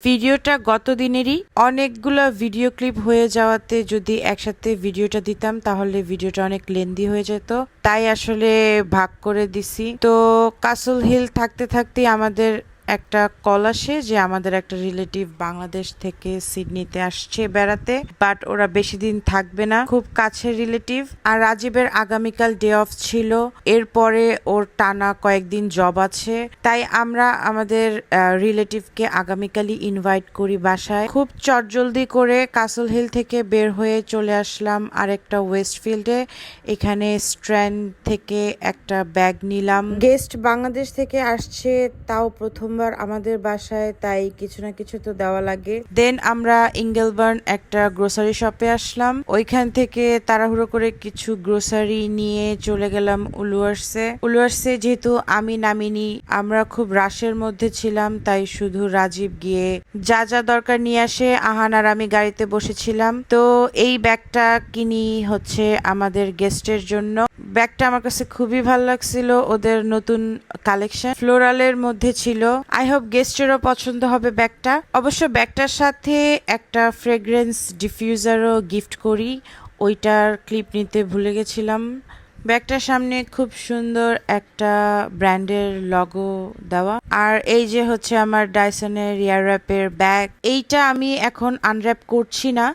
ভিডিওটা গত দিনেরই অনেকগুলো ভিডিও ক্লিপ হয়ে যাওয়াতে যদি একসাথে ভিডিওটা দিতাম তাহলে ভিডিওটা অনেক লেন্দি হয়ে যেত, তাই আসলে ভাগ করে দিছি। তো কাসল হিল থাকতে থাকতে আমাদের একটা কল আসে যে আমাদের একটা রিলেটিভ বাংলাদেশ থেকে সিডনিতে আসছে বেড়াতে, বাট ওরা বেশি দিন থাকবে না, খুব কাছের রিলেটিভ। আর রাজীবের আগামীকাল ডে অফ ছিল, এরপরে ওর টানা কয়েকদিন জব আছে, তাই আমরা আমাদের রিলেটিভকে আগামীকালই ইনভাইট করি বাসায়। খুব চটজলদি করে কাসল হিল থেকে বের হয়ে চলে আসলাম আরেকটা ওয়েস্টফিল্ডে। এখানে স্ট্র্যান্ড থেকে একটা ব্যাগ নিলাম। গেস্ট বাংলাদেশ থেকে আসছে, তাও প্রথমবার আমাদের বাসায়, তাই কিছু না কিছু তো দেওয়া লাগে। দেন আমরা ইঙ্গেলবার্ন একটা গ্রোসারি শপে আসলাম, ওইখান থেকে তাড়াহুড়ো করে কিছু গ্রোসারি নিয়ে চলে গেলাম উলুয়ার্সে। যেহেতু আমি নামিনি, আমরা খুব রাশের মধ্যে ছিলাম, তাই শুধু রাজীব গিয়ে যা যা দরকার নিয়ে আসে, আহান আর আমি গাড়িতে বসেছিলাম। তো এই ব্যাগটা কিনি হচ্ছে আমাদের গেস্টের জন্য। ব্যাগটা আমার কাছে খুবই ভালো লাগছিল, ওদের নতুন কালেকশন ফ্লোরালের মধ্যে ছিল। আই হোপ গেস্টেরও পছন্দ হবে ব্যাগটা। অবশ্য ব্যাগটার সাথে একটা ফ্রেগ্রেন্স ডিফিউজারও গিফট করি, ওইটার ক্লিপ নিতে ভুলে গেছিলাম। ব্যাগটার সামনে খুব সুন্দর একটা ব্র্যান্ডের লগো দেওয়া। আর এই যে হচ্ছে আমার ডাইসনের ইয়ার র্যাপের ব্যাগ, এইটা আমি এখন আনর্যাপ করছি না,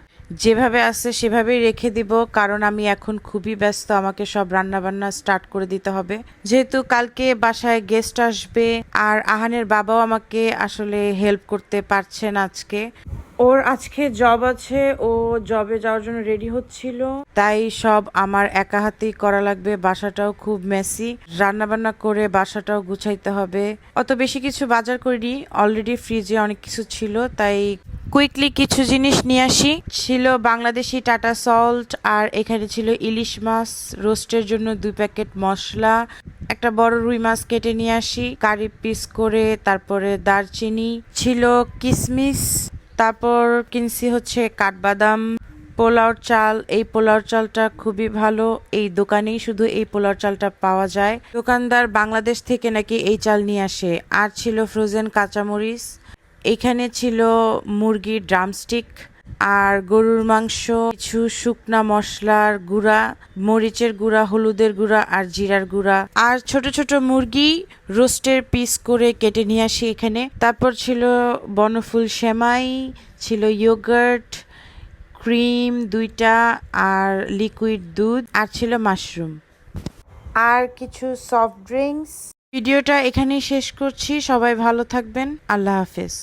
যেভাবে আছে সেভাবেই রেখে দিব, কারণ আমি এখন খুবই ব্যস্ত, আমাকে সব রান্না বান্না স্টার্ট করে দিতে হবে, যেহেতু কালকে বাসায় গেস্ট আসবে। আর আহানের বাবাও আমাকে আসলে হেল্প করতে পারছেন আজকে, ওর আজকে জব আছে, ও জবে যাওয়ার জন্য রেডি হচ্ছিল, তাই সব আমার একা হাতেই করা লাগবে। বাসাটাও খুব মেসি, রান্না বান্না করে বাসাটাও গুছাইতে হবে। অত বেশি কিছু বাজার করিনি, অলরেডি ফ্রিজে অনেক কিছু ছিল, তাই কুইকলি কিছু জিনিস নিয়ে আসি। ছিল বাংলাদেশি টাটা সল্ট, আর এখানে ছিল ইলিশ মাছ রোস্টের জন্য 2 প্যাকেট মশলা, একটা বড় রুই মাছ কেটে নিয়ে আসি কারি পিস করে, তারপরে দারচিনি ছিল, কিশমিশ, তারপর কিনছি হচ্ছে কাঠবাদাম, পোলাওর চাল। এই পোলাওর চালটা খুবই ভালো, এই দোকানেই শুধু এই পোলাওর চালটা পাওয়া যায়, দোকানদার বাংলাদেশ থেকে নাকি এই চাল নিয়ে আসে। আর ছিল ফ্রোজেন কাঁচামরিচ, এখানে ছিল মুরগির ড্রামস্টিক আর গরুর মাংস, কিছু শুকনা মশলার গুঁড়া, মরিচের গুঁড়া, হলুদের গুঁড়া আর জিরার গুঁড়া, আর ছোট ছোট মুরগি রোস্টের পিস করে কেটে নিয়ে আসি এখানে। তারপর ছিল বনফুল সেমাই, ছিল ইয়োগার্ট, ক্রিম 2টা, আর লিকুইড দুধ, আর ছিল মাশরুম, আর কিছু সফট ড্রিঙ্কস। ভিডিওটা এখানেই শেষ করছি, সবাই ভালো থাকবেন, আল্লাহ হাফেজ।